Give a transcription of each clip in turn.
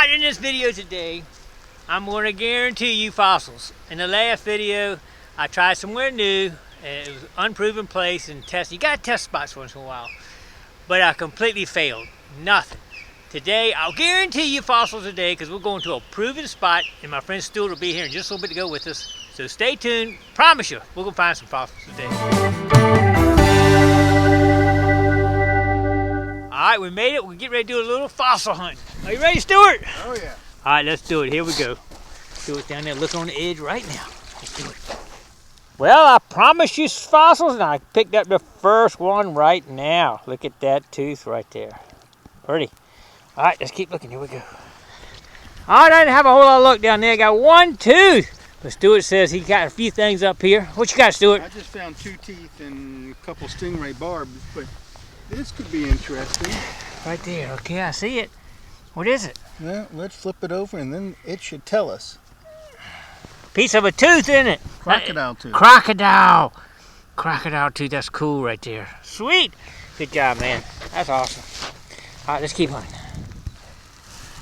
Alright, in this video today, I'm going to guarantee you fossils. In the last video, I tried somewhere new, and it was an unproven place and test. You got to test spots once in a while. But I completely failed. Nothing. Today, I'll guarantee you fossils today because we're going to a proven spot, and my friend Stuart will be here in just a little bit to go with us. So stay tuned. Promise you, we're going to find some fossils today. Alright, we made it. We'll get ready to do a little fossil hunt. Are you ready, Stuart? Oh, yeah. Alright, let's do it. Here we go. Stuart's down there looking on the edge right now. Let's do it. Well, I promised you fossils, and I picked up the first one right now. Look at that tooth right there. Pretty. Alright, let's keep looking. Here we go. Alright, I didn't have a whole lot of luck down there. I got one tooth. But Stuart says he got a few things up here. What you got, Stuart? I just found 2 teeth and a couple stingray barbs, but this could be interesting. Right there. Okay, I see it. What is it? Well, let's flip it over and then it should tell us. Piece of a tooth, isn't it? Crocodile tooth. Crocodile. Crocodile tooth. That's cool right there. Sweet. Good job, man. That's awesome. Alright, let's keep hunting.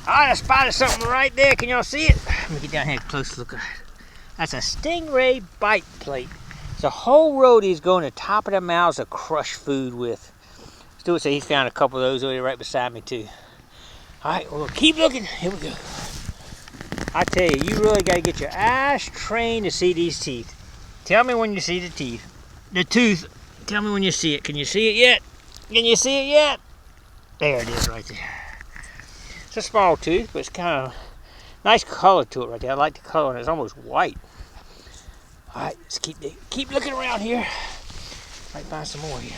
Alright, I spotted something right there. Can y'all see it? Let me get down here close to look at it. That's a stingray bite plate. It's a whole row these go in the top of their mouths to crush food with. Stuart said he's found a couple of those over there right beside me too. Alright, we'll keep looking. Here we go. I tell you, you really got to get your eyes trained to see these teeth. Tell me when you see the teeth. The tooth, tell me when you see it. Can you see it yet? Can you see it yet? There it is right there. It's a small tooth, but it's kind of nice color to it right there. I like the color, and it's almost white. Alright, let's keep looking around here. Might find some more here.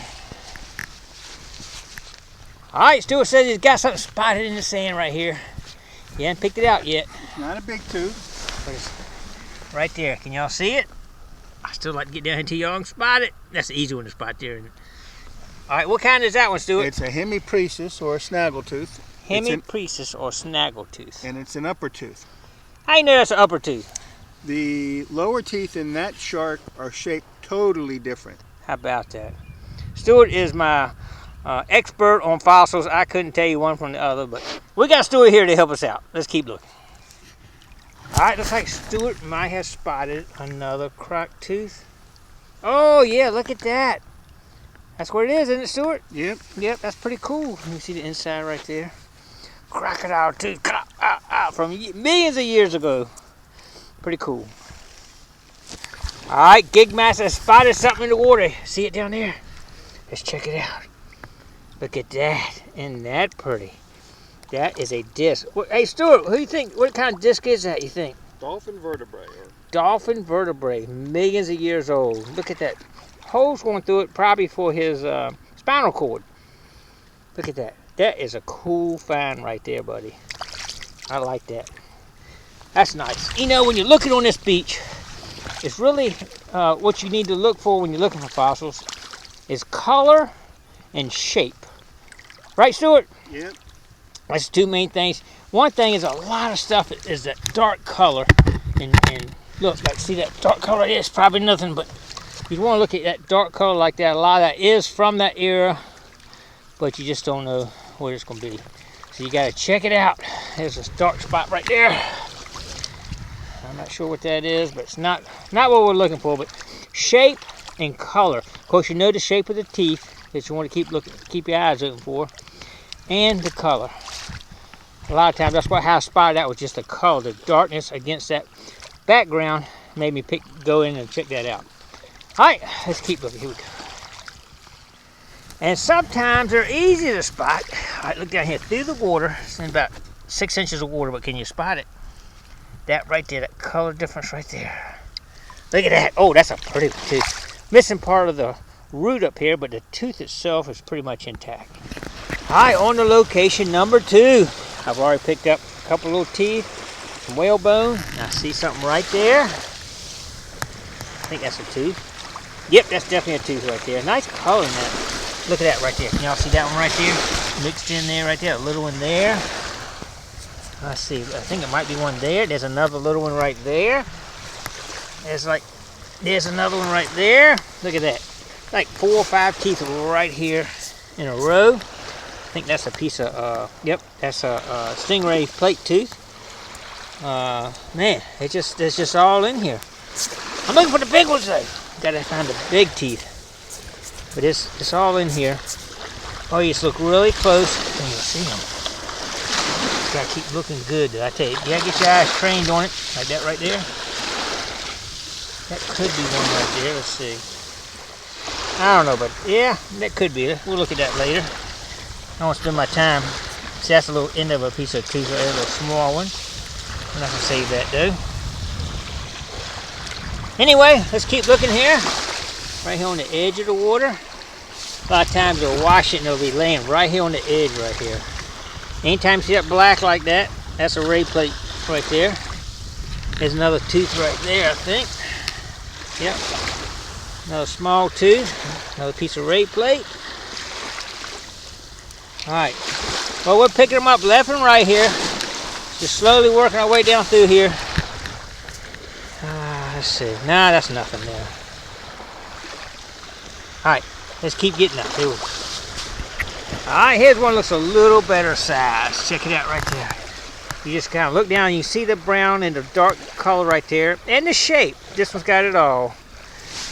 Alright, Stuart says he's got something spotted in the sand right here. He hasn't picked it out yet. It's not a big tooth. But it's right there. Can y'all see it? I still like to get down here until y'all can spot it. That's the easy one to spot there, isn't it? Alright, what kind is that one, Stuart? It's a hemiparesis or a snaggletooth. Hemiparesis or snaggletooth. And it's an upper tooth. How you know that's an upper tooth? The lower teeth in that shark are shaped totally different. How about that? Stuart is my expert on fossils. I couldn't tell you one from the other, but we got Stuart here to help us out. Let's keep looking. Alright, looks like Stuart might have spotted another croc tooth. Oh yeah, look at that. That's what it is, isn't it, Stuart? Yep. Yep, that's pretty cool. Let me see the inside right there. Crocodile tooth from millions of years ago. Pretty cool. Alright, Gigmaster spotted something in the water. See it down there? Let's check it out. Look at that. Isn't that pretty? That is a disc. Hey, Stuart, who do you think? What kind of disc is that, you think? Dolphin vertebrae. Dolphin vertebrae. Millions of years old. Look at that. Holes going through it, probably for his spinal cord. Look at that. That is a cool find right there, buddy. I like that. That's nice. You know, when you're looking on this beach, it's really what you need to look for when you're looking for fossils is color and shape. Right, Stuart? Yep. That's the two main things. One thing is a lot of stuff is that dark color. And look, like, see that dark color? It's probably nothing, but you want to look at that dark color like that. A lot of that is from that era, but you just don't know what it's going to be. So you got to check it out. There's a dark spot right there. I'm not sure what that is, but it's not what we're looking for. But shape and color. Of course, you know the shape of the teeth that you want to keep your eyes open for, and the color. A lot of times, that's how I spotted that was just the color, the darkness against that background made me go in and check that out. All right, let's keep looking. Here we go. And sometimes they're easy to spot. All right, look down here through the water. It's in about 6 inches of water, but can you spot it? That right there, that color difference right there. Look at that. Oh, that's a pretty tooth. Missing part of the root up here, but the tooth itself is pretty much intact. All right, on to location number 2. I've already picked up a couple little teeth, some whalebone. I see something right there. I think that's a tooth. Yep, that's definitely a tooth right there. Nice color in that. Look at that right there. Can y'all see that one right there? Mixed in there right there. A little one there. Let's see. I think it might be one there. There's another little one right there. There's another one right there. Look at that. Like 4 or 5 teeth right here in a row. I think that's a piece of, yep, that's a stingray plate tooth. Man, it's just all in here. I'm looking for the big ones though. Gotta find the big teeth. But it's all in here. Oh, you just look really close and you'll see them. Just gotta keep looking good though, I tell you. You gotta get your eyes trained on it, like that right there. That could be one right there, let's see. I don't know, but yeah, that could be. We'll look at that later. I don't want to spend my time. See, that's a little end of a piece of tooth right there, a little small one. I'm not gonna save that though. Anyway, let's keep looking here. Right here on the edge of the water. A lot of times they'll wash it and they'll be laying right here on the edge right here. Anytime you see that black like that, that's a ray plate right there. There's another tooth right there, I think. Yep. Another small tooth. Another piece of ray plate. Alright. Well, we're picking them up left and right here. Just slowly working our way down through here. Let's see. Nah, that's nothing there. Alright, let's keep getting up. Here we go. Alright, here's one that looks a little better size. Check it out right there. You just kind of look down and you see the brown and the dark color right there. And the shape. This one's got it all.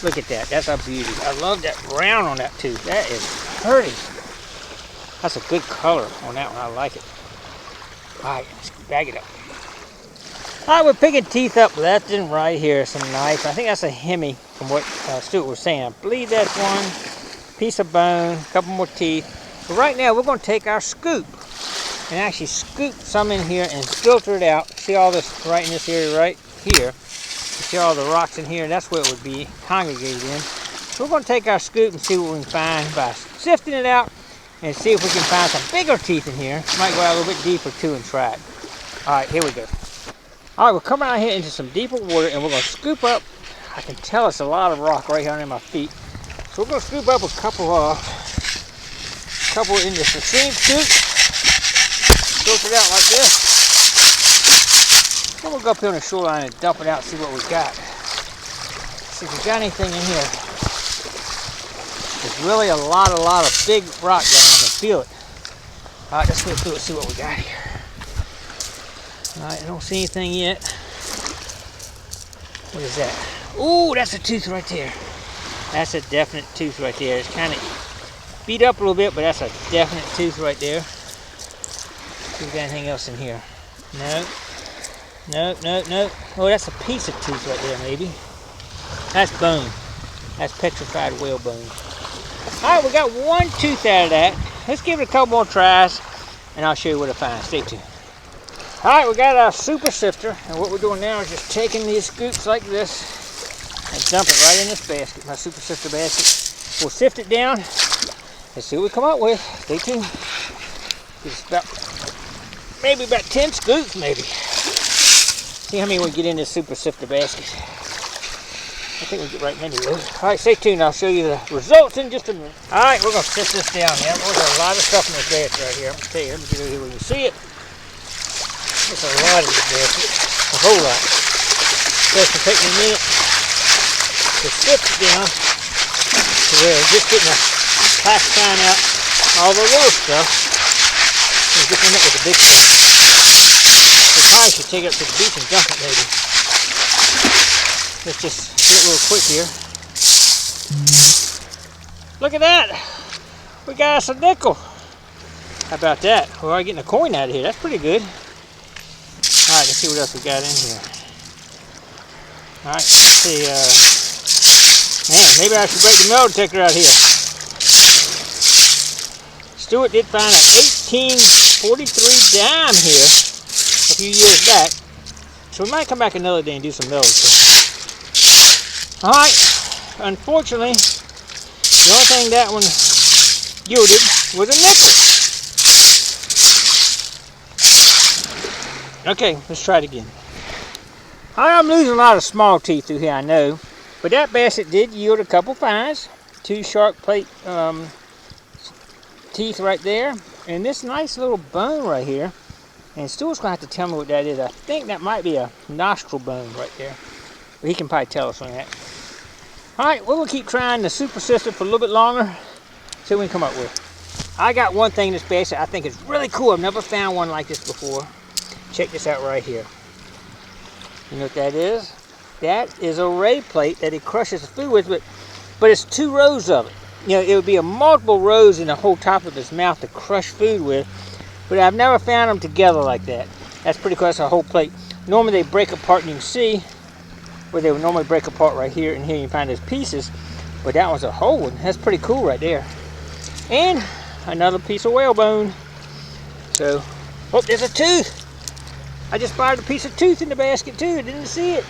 Look at that. That's a beauty. I love that brown on that tooth. That is pretty. That's a good color on that one. I like it. Alright, let's bag it up. Alright, we're picking teeth up left and right here. Some nice. I think that's a Hemi from what Stuart was saying. I believe that's one. Piece of bone. A couple more teeth. But right now, we're going to take our scoop and actually scoop some in here and filter it out. See all this right in this area right here. You see all the rocks in here, and that's where it would be congregated in. So we're going to take our scoop and see what we can find by sifting it out and see if we can find some bigger teeth in here. Might go out a little bit deeper too and try it. Alright, here we go. Alright, we're coming out here into some deeper water and we're going to scoop up. I can tell it's a lot of rock right here under my feet. So we're going to scoop up a couple in this machine scoop. Filter it out like this. Then we'll go up here on the shoreline and dump it out and see what we got. See if we got anything in here. There's really a lot of big rock down there. I can feel it. Alright, let's go through it and see what we got here. Alright, I don't see anything yet. What is that? Ooh, that's a tooth right there. That's a definite tooth right there. It's kind of beat up a little bit, but that's a definite tooth right there. See if we got anything else in here. No. No. Oh, that's a piece of tooth right there, maybe. That's bone. That's petrified whale bone. Alright, we got one tooth out of that. Let's give it a couple more tries, and I'll show you what I find. Stay tuned. Alright, we got our super sifter, and what we're doing now is just taking these scoops like this and dump it right in this basket, my super sifter basket. We'll sift it down. Let's see what we come up with. Stay tuned. It's maybe about 10 scoops, maybe. See how many we get in this super sifter basket. I think we get right many of those. Alright, stay tuned. I'll show you the results in just a minute. Alright, we're going to sift this down now. There's a lot of stuff in this basket right here. I'm going to tell you. Let me get over here where you can see it. There's a lot in this basket. A whole lot. So it's going to take me a minute to sift it down to where we're just getting a classifying out all the little stuff and get them up with the big stuff. We probably should take it up to the beach and dump it maybe. Let's just get it real quick here. Look at that! We got us a nickel. How about that? We're already getting a coin out of here. That's pretty good. Alright, let's see what else we got in here. Alright, let's see. Man, maybe I should break the metal detector out here. Stuart did find an 1843 dime here a few years back. So we might come back another day and do some metal detector. Alright, unfortunately, the only thing that one yielded was a nickel. Okay, let's try it again. I'm losing a lot of small teeth through here, I know. But that basket did yield a couple fines. 2 shark plate teeth right there. And this nice little bone right here. And Stuart's going to have to tell me what that is. I think that might be a nostril bone right there. But he can probably tell us on that. Alright, we'll keep trying the super sifter for a little bit longer. See what we can come up with. I got one thing in this basket I think is really cool. I've never found one like this before. Check this out right here. You know what that is? That is a ray plate that he crushes the food with, but it's 2 rows of it. You know, it would be a multiple rows in the whole top of his mouth to crush food with, but I've never found them together like that. That's pretty cool. That's a whole plate. Normally they break apart, and you can see where they would normally break apart right here, and here you find those pieces, but that one's a whole one. That's pretty cool right there. And another piece of whalebone. So, oh, there's a tooth. I just spotted a piece of tooth in the basket too. I didn't see it.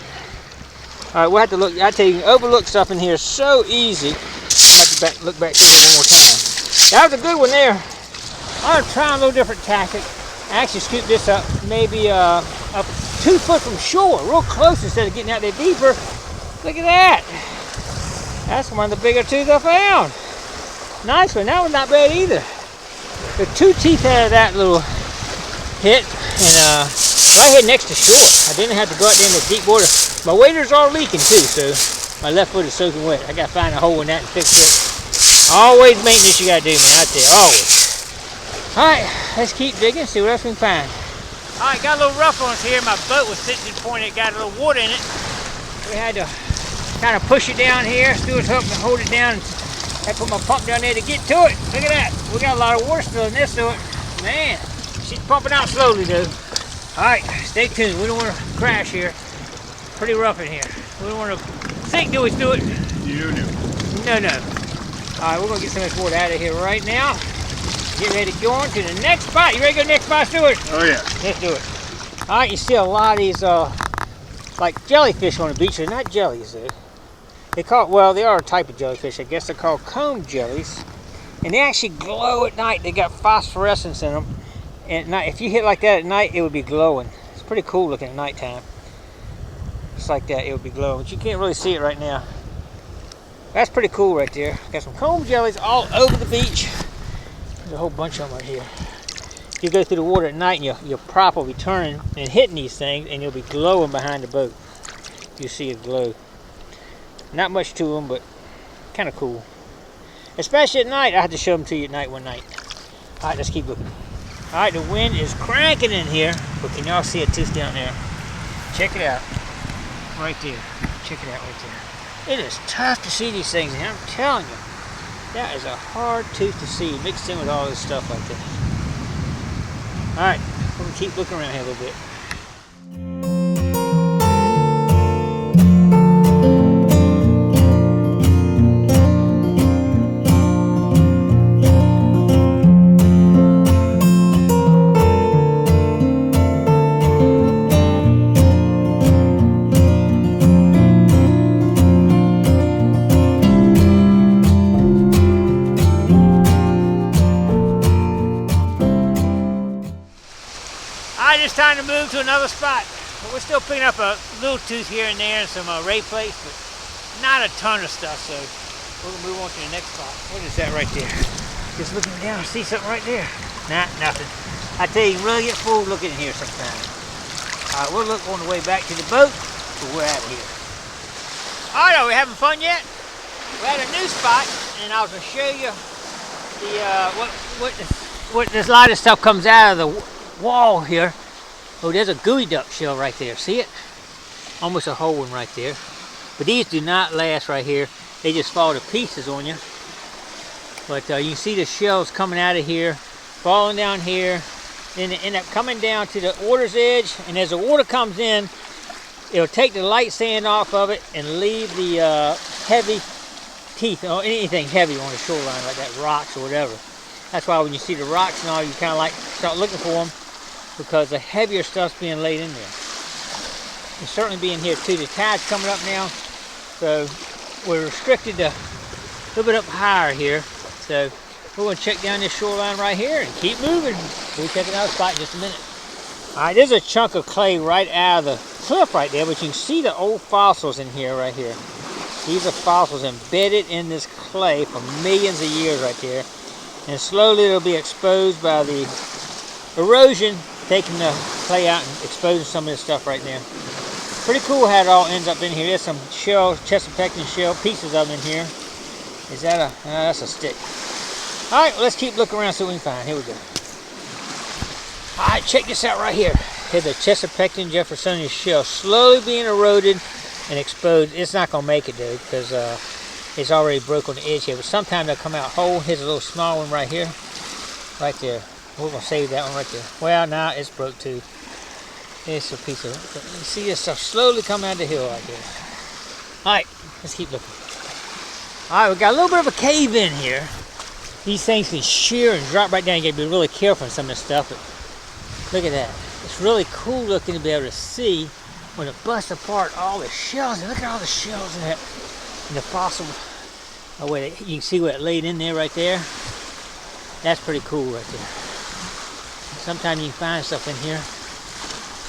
All right, we'll have to look. I tell you, you can overlook stuff in here so easy. I have to look back through it one more time. That was a good one there. I'm gonna try a little different tactic. I actually scooped this up maybe up 2 foot from shore, real close instead of getting out there deeper. Look at that. That's one of the bigger tooths I found. Nice one. That one's not bad either. There's 2 teeth out of that little hit, and right here next to shore. I didn't have to go out there in the deep water. My waders are leaking too, so my left foot is soaking wet. I gotta find a hole in that and fix it. Always maintenance you gotta do, man. I tell you, always. All right, let's keep digging, see what else we can find. All right, got a little rough on us here. My boat was sitting to the point it got a little water in it. We had to kind of push it down here. Stuart's helping me hold it down. I put my pump down there to get to it. Look at that. We got a lot of water still in this to it. Man, she's pumping out slowly though. All right, stay tuned. We don't want to crash here. Pretty rough in here. We don't want to sink, do we, Stuart? No. All right, we're going to get some of this water out of here right now. Get ready to go on to the next spot. You ready to go to the next spot, Stuart? Oh, yeah. Let's do it. All right, you see a lot of these like jellyfish on the beach. They're not jellies, though. They are a type of jellyfish. I guess they're called comb jellies. And they actually glow at night. They got phosphorescence in them. And at night, if you hit like that at night, it would be glowing. It's pretty cool looking at nighttime. Just like that, it would be glowing. But you can't really see it right now. That's pretty cool right there. Got some comb jellies all over the beach. There's a whole bunch of them right here. If you go through the water at night, and your prop will be turning and hitting these things, and you'll be glowing behind the boat. You see it glow. Not much to them, but kind of cool. Especially at night. I have to show them to you at night one night. All right, let's keep looking. All right, the wind is cranking in here, but can y'all see a tooth down there? Check it out. Right there. Check it out right there. It is tough to see these things, and I'm telling you, that is a hard tooth to see mixed in with all this stuff like that. All right, we're going to keep looking around here a little bit. It's time to move to another spot. But we're still picking up a little tooth here and there and some ray plates, but not a ton of stuff. So we're gonna move on to the next spot. What is that right there? Just looking down, see something right there? Nah, nothing. I tell you, you really get fooled looking in here sometimes. All right, we'll look on the way back to the boat, but we're out of here. All right, are we having fun yet? We're at a new spot, and I was gonna show you the what this lot of stuff comes out of the wall here. Oh, there's a gooey duck shell right there. See it? Almost a whole one right there. But these do not last right here. They just fall to pieces on you. But you can see the shells coming out of here, falling down here. Then they end up coming down to the water's edge. And as the water comes in, it'll take the light sand off of it and leave the heavy teeth, or anything heavy on the shoreline like that, rocks or whatever. That's why when you see the rocks and all, you kind of like start looking for them, because the heavier stuff's being laid in there. It's certainly being here too. The tide's coming up now, so we're restricted to a little bit up higher here. So we're going to check down this shoreline right here and keep moving. We'll check another spot in just a minute. All right, there's a chunk of clay right out of the cliff right there, but you can see the old fossils in here right here. These are fossils embedded in this clay for millions of years right there. And slowly it'll be exposed by the erosion, taking the clay out and exposing some of this stuff right now. Pretty cool how it all ends up in here. There's some shell, Chesapeake shell, pieces of them in here. Is that a, no, that's a stick. All right, well, let's keep looking around, see what we can find. Here we go. All right, check this out right here. Here's the Chesapeake and Jeffersonian shell slowly being eroded and exposed. It's not gonna make it though, because it's already broke on the edge here. But sometime they'll come out whole. Here's a little small one right here, right there. We're gonna save that one right there. Well, now it's broke too. It's a piece of it. But you see this stuff slowly come out the hill like this. All right, let's keep looking. All right, we got a little bit of a cave in here. These things can shear and drop right down. You gotta be really careful in some of this stuff. But look at that. It's really cool looking to be able to see when it busts apart all the shells. And look at all the shells in that, in the fossil. Oh wait, you can see what it laid in there right there. That's pretty cool right there. Sometimes you can find stuff in here.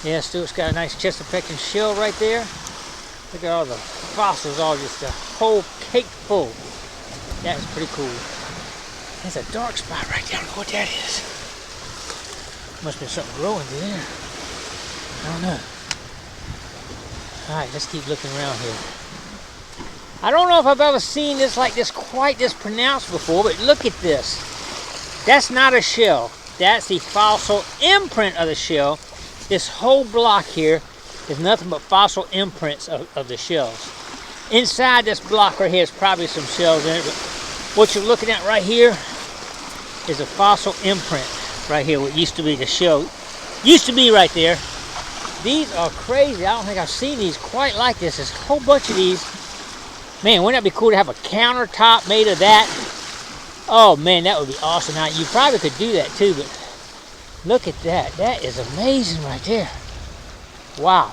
Yeah, Stuart's got a nice Chesapeake shell right there. Look at all the fossils, all just a whole cake full. That's pretty cool. There's a dark spot right there. I don't know what that is. Must be something growing there. I don't know. Alright, let's keep looking around here. I don't know if I've ever seen this like this, quite this pronounced before, but look at this. That's not a shell. That's the fossil imprint of the shell. This whole block here is nothing but fossil imprints of the shells. Inside this block right here is probably some shells in it, but what you're looking at right here is a fossil imprint right here, what used to be the shell. Used to be right there. These are crazy. I don't think I've seen these quite like this. There's a whole bunch of these. Man, wouldn't that be cool to have a countertop made of that? Oh man, that would be awesome. Now, you probably could do that too, but look at that. That is amazing right there. Wow.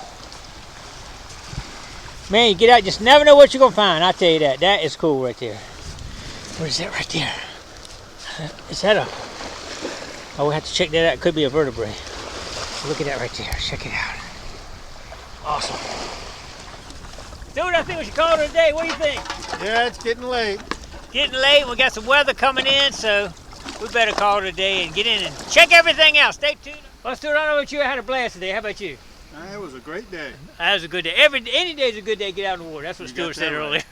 Man, you get out, just never know what you're going to find. I'll tell you that. That is cool right there. What is that right there? Is that a... Oh, we have to check that out. It could be a vertebrae. Look at that right there. Check it out. Awesome. Dude, I think we should call it a day. What do you think? Yeah, it's getting late. Getting late. We got some weather coming in, so we better call it a day and get in and check everything out. Stay tuned. Well, Stuart, I don't know about you. I had a blast today. How about you? It was a great day. That was a good day. Any day is a good day to get out in the water. That's what Stuart said earlier.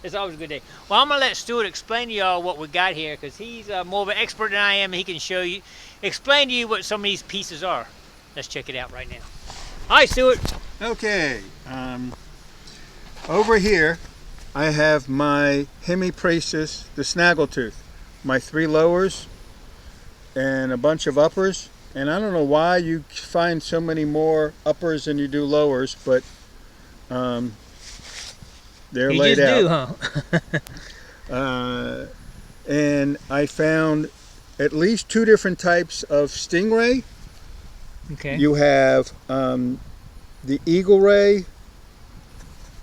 It's always a good day. Well, I'm going to let Stuart explain to y'all what we got here, because he's more of an expert than I am. He can show you, explain to you what some of these pieces are. Let's check it out right now. All right, Stuart. Okay. Over here, I have my Hemiparesis, the snaggletooth. My 3 lowers and a bunch of uppers. And I don't know why you find so many more uppers than you do lowers, but they're laid out. You just do, huh? And I found at least 2 different types of stingray. Okay. You have the eagle ray,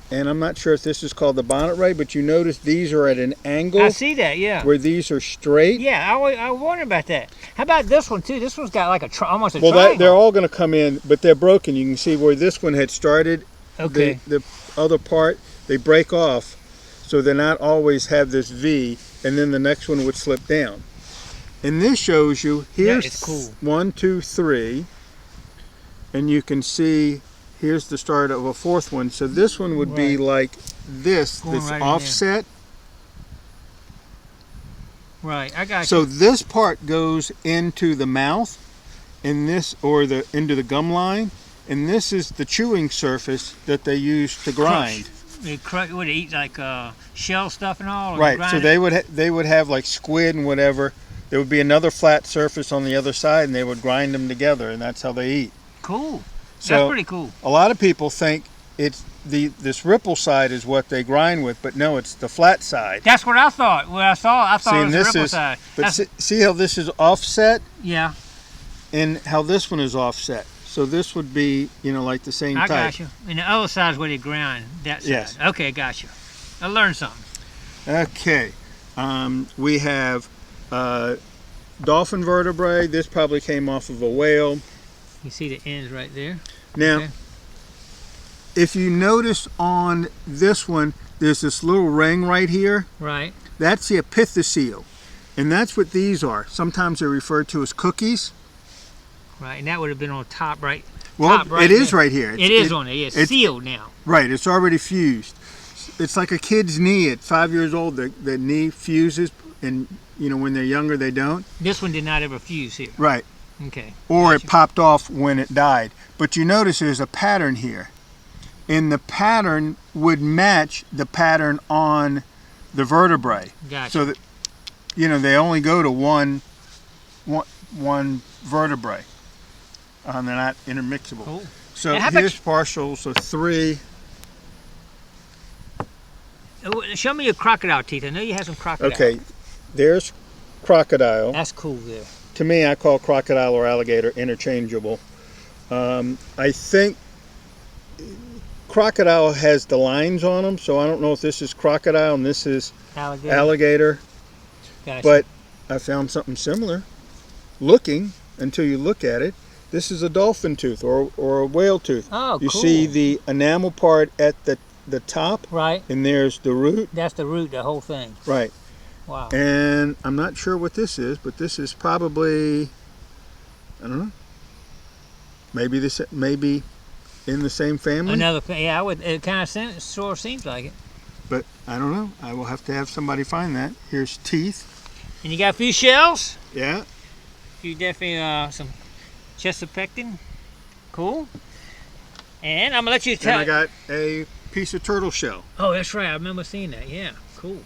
and I'm not sure if this is called the bonnet ray, but you notice these are at an angle. I see that, yeah. Where these are straight. Yeah, I wonder about that. How about this one too? This one's got like almost a triangle. Well, they're all going to come in, but they're broken. You can see where this one had started. Okay. The other part, they break off, so they're not always have this V, and then the next one would slip down. And this shows you, here's it's cool. 1, 2, 3, and you can see here's the start of a 4th one. So this one would be like this, going that's right offset. Right, I got you. So this part goes into the mouth, and this, or into the gum line, and this is the chewing surface that they use to grind. They would eat like shell stuff and all. Right. So they would have like squid and whatever. There would be another flat surface on the other side, and they would grind them together, and that's how they eat. Cool. So that's pretty cool. A lot of people think it's this ripple side is what they grind with, but no, it's the flat side. That's what I thought. When I thought it was the ripple side. But see how this is offset? Yeah. And how this one is offset. So this would be, like the same type. I got you. And the other side is where they grind. That side. Yes. Okay, got you. I learned something. Okay. We have dolphin vertebrae. This probably came off of a whale. You see the ends right there. Now, okay. If you notice on this one, there's this little ring right here. Right. That's the epithecial. And that's what these are. Sometimes they're referred to as cookies. Right, and that would have been on top right. Well, top right it is there. right here. It is on there. Yeah, it's sealed now. Right, it's already fused. It's like a kid's knee at 5 years old. The knee fuses, and when they're younger, they don't. This one did not ever fuse here. Right. Okay. Or it popped off when it died. But you notice there's a pattern here. And the pattern would match the pattern on the vertebrae. Gotcha. So that, they only go to one vertebrae. They're not intermixable. Cool. So here's partials of 3. Show me your crocodile teeth. I know you have some crocodile. Okay, there's crocodile. That's cool there. To me, I call crocodile or alligator interchangeable. I think crocodile has the lines on them, so I don't know if this is crocodile and this is alligator. Gotcha. But I found something similar looking until you look at it. This is a dolphin tooth or a whale tooth. Oh, you cool. see the enamel part at the top, right? And there's the root. That's the root, the whole thing. Right. Wow. And I'm not sure what this is, but this is probably, I don't know. Maybe in the same family. Yeah, I would. It kind of sort of seems like it. But I don't know. I will have to have somebody find that. Here's teeth. And you got a few shells. Yeah. You definitely some Chesapeake. Cool. And I'm gonna let you tell. And I got a piece of turtle shell. Oh, that's right. I remember seeing that. Yeah, cool.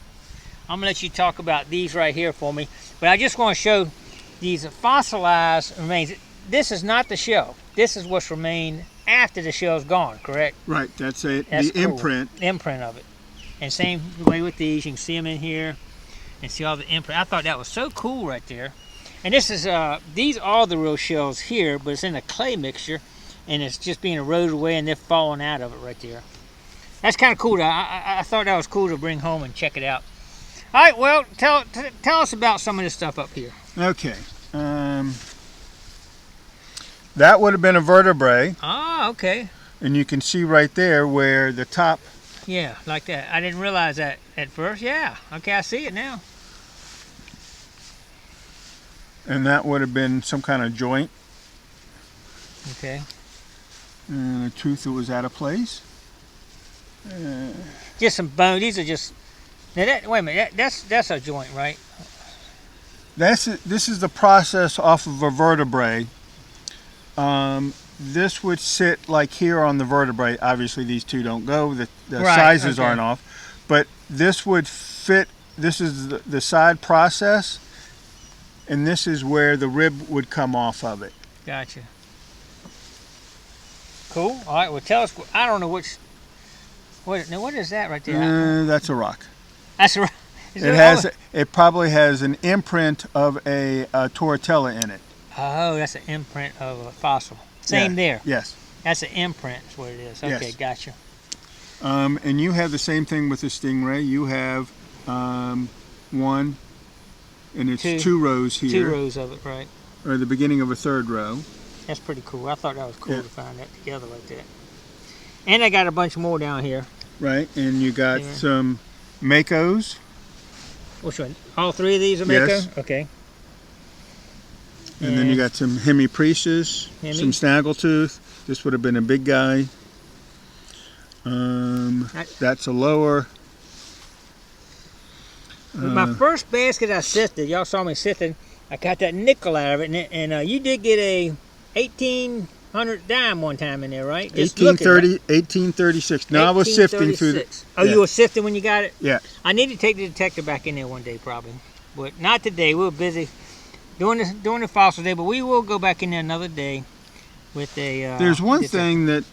I'm gonna let you talk about these right here for me. But I just want to show these fossilized remains. This is not the shell. This is what's remained after the shell's gone, correct? Right. That's it. That's the cool. imprint. Imprint of it. And same way with these. You can see them in here and see all the imprint. I thought that was so cool right there. And this is these are the real shells here, but it's in a clay mixture, and it's just being eroded away, and they're falling out of it right there. That's kind of cool. I thought that was cool to bring home and check it out. All right, well, tell us about some of this stuff up here. Okay. That would have been a vertebrae. Ah, okay. And you can see right there where the top. Yeah, like that. I didn't realize that at first. Yeah. Okay, I see it now. And that would have been some kind of joint. Okay. And a tooth that was out of place. Just some bone. These are just. Now wait a minute. That's a joint, right? This is the process off of a vertebrae. This would sit like here on the vertebrae. Obviously, these two don't go. The right, sizes okay. aren't off. But this would fit. This is the side process. And this is where the rib would come off of it. Gotcha. Cool. All right. Well, tell us. I don't know which. What is that right there? That's a rock. That's a rock. It probably has an imprint of a tortella in it. Oh, that's an imprint of a fossil. Same there. Yes. That's an imprint. Is what it is. Okay, yes. Gotcha. And you have the same thing with the stingray. You have one. And it's two rows here. 2 rows of it, right? Or the beginning of a 3rd row. That's pretty cool. I thought that was cool to find that together like that. And I got a bunch more down here. Right, and you got some Makos. Which one? All 3 of these are Mako? Yes. Okay. And then you got some Hemiparesis, some Snaggletooth. This would have been a big guy. That's a lower. My first basket I sifted, y'all saw me sifting, I got that nickel out of it, and you did get a 1800 dime one time in there, right? 1836. No, I was sifting through the... Oh, you were sifting when you got it? Yeah. I need to take the detector back in there one day probably, but not today. We were busy doing the fossil day, but we will go back in there another day with a... There's one thing that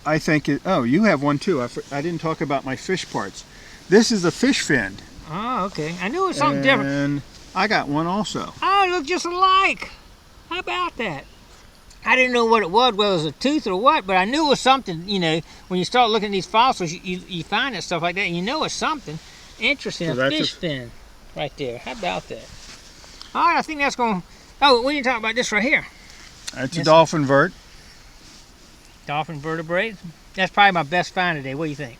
I think... you have one too. I didn't talk about my fish parts. This is a fish fin. Oh, okay. I knew it was something different. And I got one also. Oh, it looked just alike. How about that? I didn't know what it was, whether it was a tooth or what, but I knew it was something. When you start looking at these fossils, you find that stuff like that, and you know it's something. Interesting. So a fish fin right there. How about that? All right, I think that's going to... Oh, we need to talk about this right here. That's a dolphin vert. Dolphin vertebrae. That's probably my best find today. What do you think?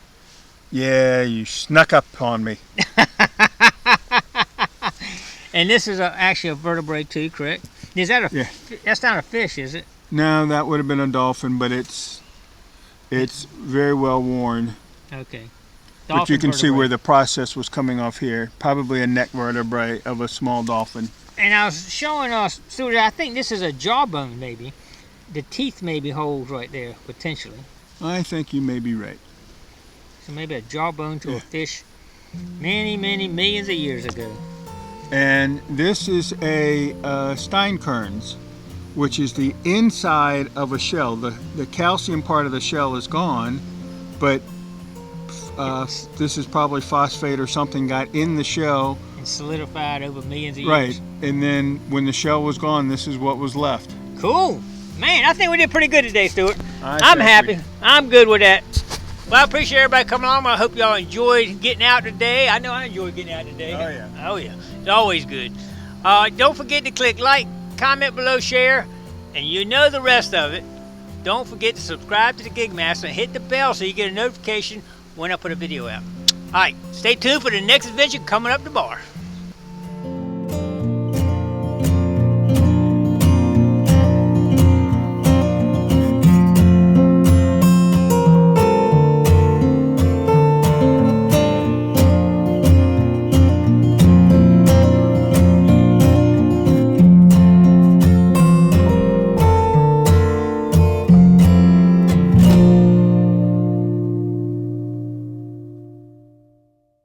Yeah, you snuck up on me. And this is actually a vertebrae too, correct? Is that that's not a fish, is it? No, that would have been a dolphin, but it's very well worn. Okay. But you can see vertebrae. where the process was coming off here. Probably a neck vertebrae of a small dolphin. And I was showing us, Stuart, I think this is a jawbone maybe. The teeth maybe hold right there, potentially. I think you may be right. So maybe a jawbone to a fish many, many millions of years ago. And this is a Steinkerns, which is the inside of a shell. The calcium part of the shell is gone, but this is probably phosphate or something got in the shell. And solidified over millions of years. Right, and then when the shell was gone, this is what was left. Cool. Man, I think we did pretty good today, Stuart. I I'm think happy. I'm good with that. Well, I appreciate everybody coming along. I hope y'all enjoyed getting out today. I know I enjoyed getting out today. Oh, yeah. Oh, yeah. It's always good. Don't forget to click like, comment below, share, and you know the rest of it. Don't forget to subscribe to the Gigmaster and hit the bell so you get a notification when I put a video out. All right, stay tuned for the next adventure coming up the bar.